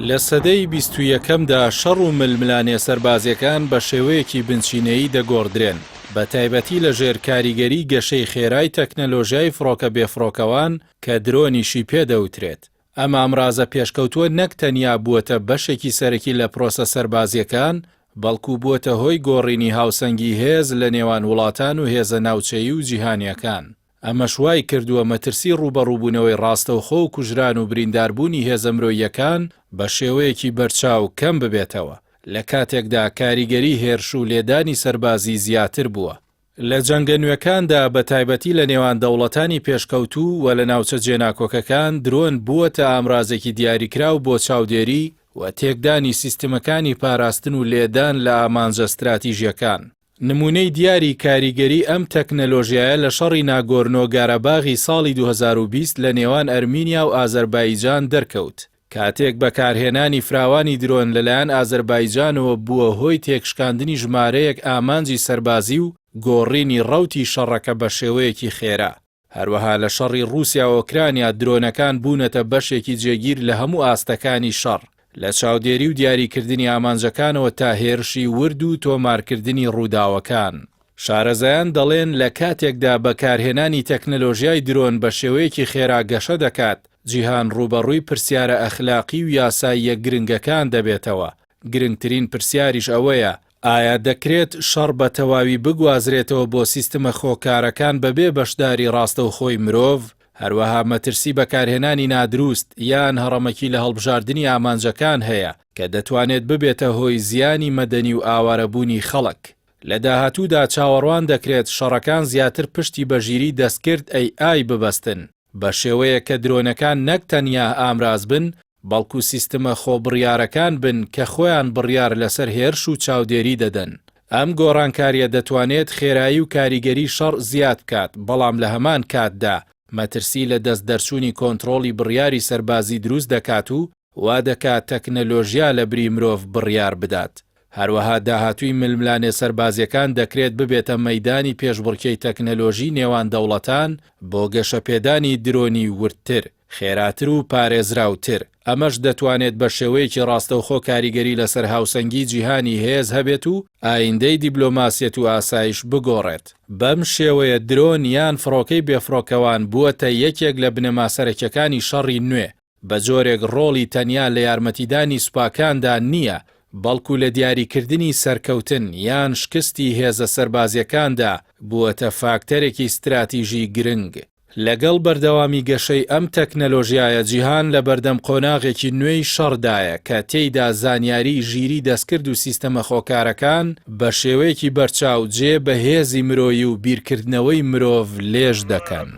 لە سەدەی 21ەمدا شەڕ و ململانێ سەربازیەکان بە شێوەیەکی بنچینەیی دەگۆڕدرێن، بە تایبەتی لە ژێر کاریگەری گەشەی خێرای تەکنەلۆژیای فڕۆکە بێفڕۆکەوان کە درۆنیشی پێدەوترێت. ئەم ئامڕازە پێشکەوتووە نەک تەنیا بووەتە بەشێکی سەرەکی لە پرۆسە سەربازیەکان، بەڵکو بووەتە هۆی گۆڕینی هاوسەنگی هێز لە نێوان وڵاتان و هێزە ناوچەیی و جیهانیەکان. ئەمەش وای کردووە مەترسی ڕوبەڕووبوونەوەی ڕاستەوخۆ و کوژران و برینداربوونی هێزە مرۆییەکان بە شێوەیەکی بەرچاو کەم ببێتەوە، لە کاتێکدا کاریگەری هێرش و لێدانی سەربازی زیاتر بووە. لە جەنگە نوێکاندا بە تایبەتی لە نێوان دەوڵەتانی پێشکەوتوو و لە ناوچە جێناکۆکەکان درۆن بووەتە ئامڕازێکی دیاریکراو بۆ چاودێری و تێکدانی سیستمەکانی پاراستن و لێدان لە ئامانجە استراتیژیەکان. نمونەی دیاری کاریگەری ئەم تەکنەلۆژیایە لە شەڕی ناگۆرنۆ گارەباغی ساڵی 2020 لە نێوان ئەرمینیا و ئازەربایجان دەرکەوت، کاتێک بەکارهێنانی فراوانی درۆن لەلایەن ئازەربایجانەوە بووە هۆی تێکشکاندنی ژمارەیەک ئامانجی سەربازی و گۆڕینی ڕەوتی شەڕەکە بە شێوەیەکی خێرا. هەروەها لە شەڕی رووسیا و ئۆکرانیا درۆنەکان بوونەتە بەشێکی جێگیر لە هەموو ئاستەکانی شەڕ، لە چاودێری و دیاریکردنی ئامانجەکانەوە تا هێرشی ورد و تۆمارکردنی ڕووداوەکان. شارەزایان دەڵێن لە کاتێکدا بەکارهێنانی تەکنەلۆژیای درۆن بە شێوەیەکی خێرا گەشە دەکات، جیهان ڕوبەڕووی پرسیارە ئەخلاقی و یاساییە گرنگەکان دەبێتەوە. گرنگترین پرسیاریش ئەوەیە: ئایا دەکرێت شەڕ بە تەواوی بگوازرێتەوە بۆ سیستمە خۆکارەکان بەبێ بەشداری ڕاستەوخۆی مرۆڤ؟ هەروەها مەترسی بەکارهێنانی نادروست یان هەڕەمەکی لە هەڵبژاردننی ئامانجەکان هەیە کە دەتوانێت ببێتە هۆی زیانی مەدەنی و ئاوارەبوونی خەڵک. لە داهاتوودا چاوەڕوان دەکرێت شەڕەکان زیاتر پشتی بەژیری دەستکرد AI ببەستن، بە شێوەیە کە درۆنەکان نەک تەنیا ئامراز بن، بەڵکو سیستمە خۆبڕیارەکان بن کە خۆیان بڕیار لەسەر هێرش و چاودێری دەدەن. ئەم گۆڕانکاریە دەتوانێت خێرایی و کاریگەری شەڕ زیاد بکات، بەڵام لە هەمان کاتدا مەترسی لە دەست دەرچوونی کۆنتڕۆڵی بڕیاری سەربازی دروست دەکات و وا دەکات تەکنەلۆژیا لە بری مرۆڤ بڕیار بدات. هەروەها داهاتووی ململانێ سەربازیەکان دەکرێت ببێتە مەیدانی پێشبڕکێی تەکنەلۆژی نێوان دەوڵەتان بۆ گەشەپێدانی درۆنی وردتر، خێراتر و پارێزراوتر. ئەمەش دەتوانێت بە شێوەیەکی ڕاستەوخۆ کاریگەری لەسەر هاوسەنگی جیهانی هێز هەبێت و ئایندەی دیبلۆماسیەت و ئاسایش بگۆڕێت. بەم شێوەیە درۆن یان فڕۆکەی بێفڕۆکەوان بووەتە یەکێک لە بنەماسەرەکیەکانی شەڕی نوێ، بە جۆرێک ڕۆڵی تەنیا لە یارمەتیدانی سوپاکاندا نییە، بەڵکو لە دیاریکردنی سەرکەوتن یان شکستی هێزە سەربازیەکاندا بووەتە فاکتەرێکی استراتیژی گرنگ. لەگەڵ بەردەوامی گەشەی ئەم تەکنەلۆژیایە جیهان لە بەردەم قۆناغێکی نوێی شەڕدایە کە تێیدا زانیاری ژیری دەستکرد و سیستەمە خۆکارەکان بە شێوەیەکی بەرچاو جێ بە هێزی مرۆیی و بیرکردنەوەی مرۆڤ لێژ دەکەن.